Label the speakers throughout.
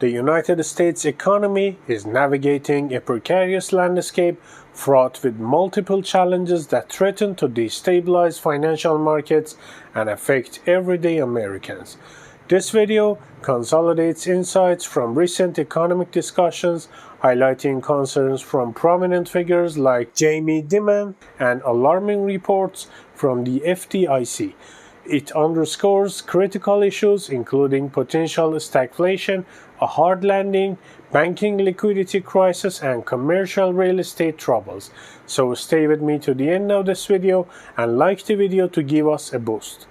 Speaker 1: The United States economy is navigating a precarious landscape fraught with multiple challenges that threaten to destabilize financial markets and affect everyday Americans. This video consolidates insights from recent economic discussions, highlighting concerns from prominent figures like Jamie Dimon and alarming reports from the FDIC. It underscores critical issues including potential stagflation, a hard landing, banking liquidity crisis, and commercial real estate troubles. So stay with me to the end of this video and like the video to give us a boost.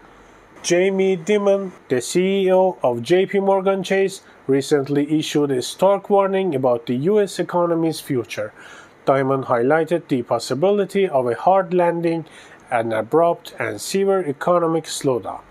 Speaker 1: Jamie Dimon, the CEO of JP Morgan Chase, recently issued a stark warning about the US economy's future. Dimon highlighted the possibility of a hard landing, an abrupt and severe economic slowdown.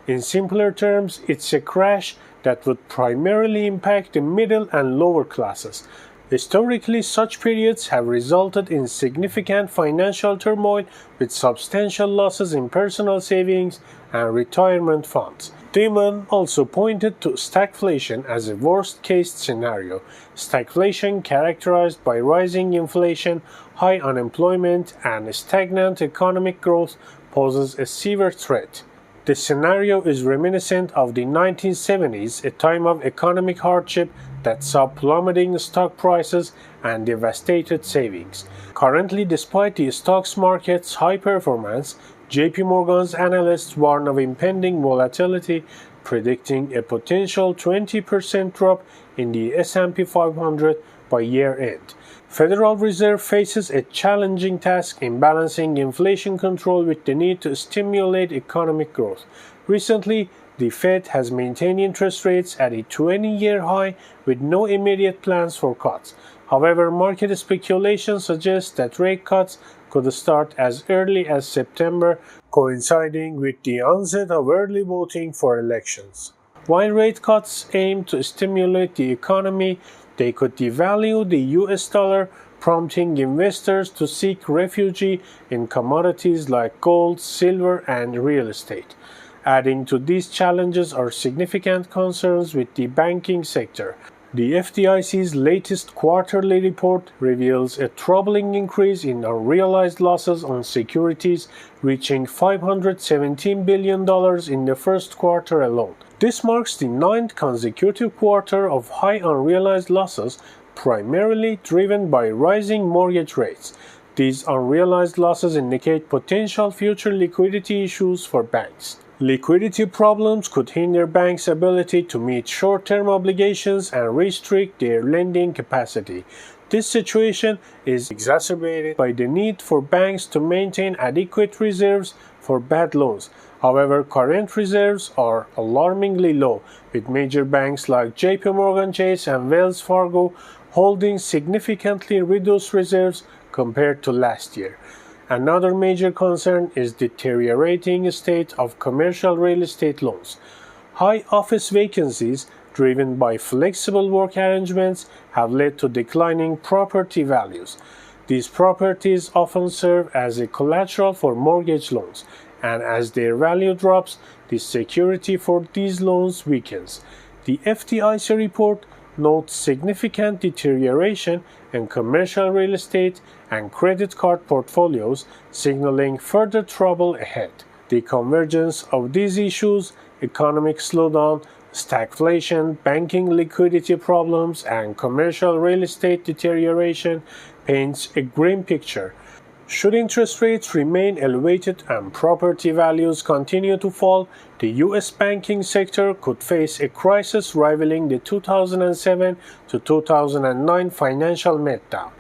Speaker 1: In simpler terms, it's a crash that would primarily impact the middle and lower classes. Historically, such periods have resulted in significant financial turmoil with substantial losses in personal savings and retirement funds. Dimon also pointed to stagflation as a worst-case scenario. Stagflation, characterized by rising inflation, high unemployment, and stagnant economic growth, poses a severe threat. This scenario is reminiscent of the 1970s, a time of economic hardship that saw plummeting stock prices and devastated savings. Currently, despite the stock market's high performance, JP Morgan's analysts warn of impending volatility, predicting a potential 20% drop in the S&P 500 by year-end. Federal Reserve faces a challenging task in balancing inflation control with the need to stimulate economic growth. Recently, the Fed has maintained interest rates at a 20-year high with no immediate plans for cuts. However, market speculation suggests that rate cuts could start as early as September, coinciding with the onset of early voting for elections. While rate cuts aim to stimulate the economy, they could devalue the US dollar, prompting investors to seek refuge in commodities like gold, silver, and real estate. Adding to these challenges are significant concerns with the banking sector. The FDIC's latest quarterly report reveals a troubling increase in unrealized losses on securities, reaching $517 billion in the first quarter alone. This marks the 9th consecutive quarter of high unrealized losses, primarily driven by rising mortgage rates. These unrealized losses indicate potential future liquidity issues for banks. Liquidity problems could hinder banks' ability to meet short-term obligations and restrict their lending capacity. This situation is exacerbated by the need for banks to maintain adequate reserves for bad loans. However, current reserves are alarmingly low, with major banks like JP Morgan Chase and Wells Fargo holding significantly reduced reserves compared to last year. Another major concern is the deteriorating state of commercial real estate loans. High office vacancies, driven by flexible work arrangements, have led to declining property values. These properties often serve as a collateral for mortgage loans, and as their value drops, the security for these loans weakens. The FDIC report notes significant deterioration in commercial real estate and credit card portfolios, signaling further trouble ahead. The convergence of these issues, economic slowdown, stagflation, banking liquidity problems, and commercial real estate deterioration, paints a grim picture. Should interest rates remain elevated and property values continue to fall, the U.S. banking sector could face a crisis rivaling the 2007 to 2009 financial meltdown.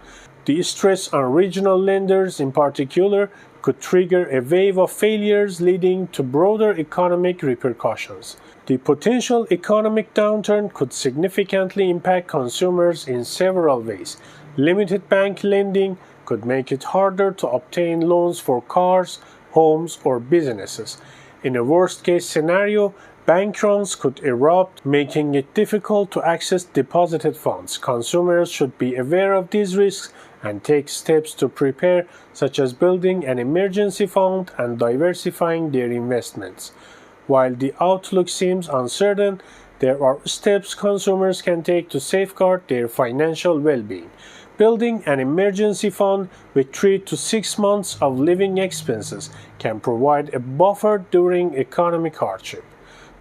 Speaker 1: The stress on regional lenders in particular could trigger a wave of failures leading to broader economic repercussions. The potential economic downturn could significantly impact consumers in several ways. Limited bank lending could make it harder to obtain loans for cars, homes, or businesses. In a worst-case scenario, bank runs could erupt, making it difficult to access deposited funds. Consumers should be aware of these risks and take steps to prepare, such as building an emergency fund and diversifying their investments. While the outlook seems uncertain, there are steps consumers can take to safeguard their financial well-being. Building an emergency fund with 3 to 6 months of living expenses can provide a buffer during economic hardship.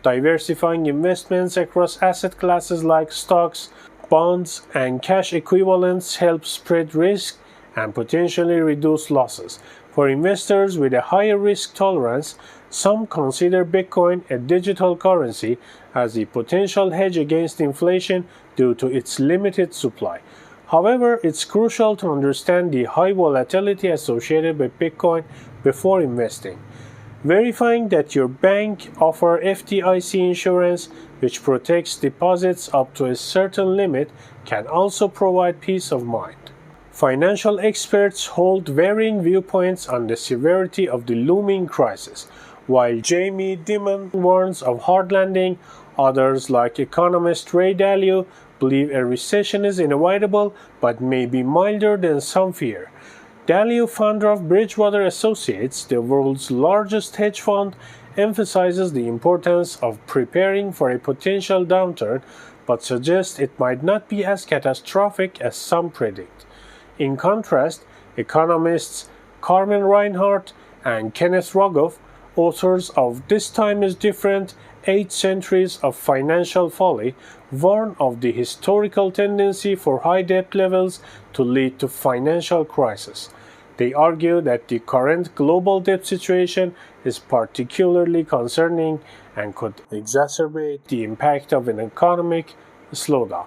Speaker 1: Diversifying investments across asset classes like stocks, bonds, and cash equivalents helps spread risk and potentially reduce losses. For investors with a higher risk tolerance, some consider Bitcoin, a digital currency, as a potential hedge against inflation due to its limited supply. However, it's crucial to understand the high volatility associated with Bitcoin before investing. Verifying that your bank offers FDIC insurance, which protects deposits up to a certain limit, can also provide peace of mind. Financial experts hold varying viewpoints on the severity of the looming crisis. While Jamie Dimon warns of hard landing, others, like economist Ray Dalio, believe a recession is inevitable but may be milder than some fear. Dalio, founder of Bridgewater Associates, the world's largest hedge fund, emphasizes the importance of preparing for a potential downturn, but suggests it might not be as catastrophic as some predict. In contrast, economists Carmen Reinhart and Kenneth Rogoff, authors of This Time is Different: 8 Centuries of Financial Folly, warn of the historical tendency for high debt levels to lead to financial crisis. They argue that the current global debt situation is particularly concerning and could exacerbate the impact of an economic slowdown.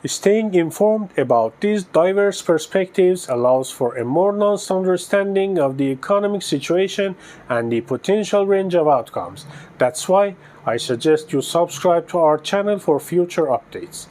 Speaker 1: Staying informed about these diverse perspectives allows for a more nuanced understanding of the economic situation and the potential range of outcomes. That's why I suggest you subscribe to our channel for future updates.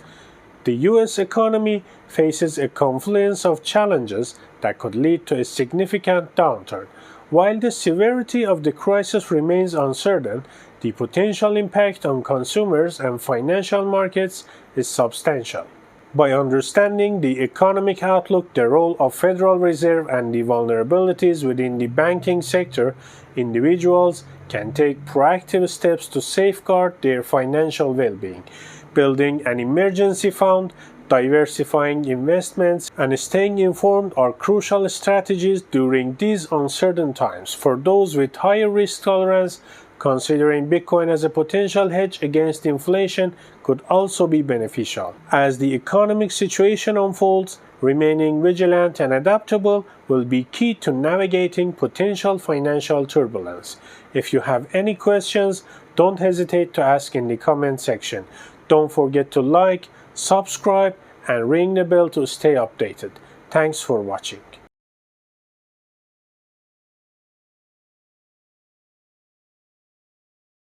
Speaker 1: The US economy faces a confluence of challenges that could lead to a significant downturn. While the severity of the crisis remains uncertain, the potential impact on consumers and financial markets is substantial. By understanding the economic outlook, the role of Federal Reserve, and the vulnerabilities within the banking sector, individuals can take proactive steps to safeguard their financial well-being. Building an emergency fund, diversifying investments, and staying informed are crucial strategies during these uncertain times. For those with higher risk tolerance, considering Bitcoin as a potential hedge against inflation could also be beneficial. As the economic situation unfolds, remaining vigilant and adaptable will be key to navigating potential financial turbulence. If you have any questions, don't hesitate to ask in the comment section. Don't forget to like, subscribe, and ring the bell to stay updated. Thanks for watching.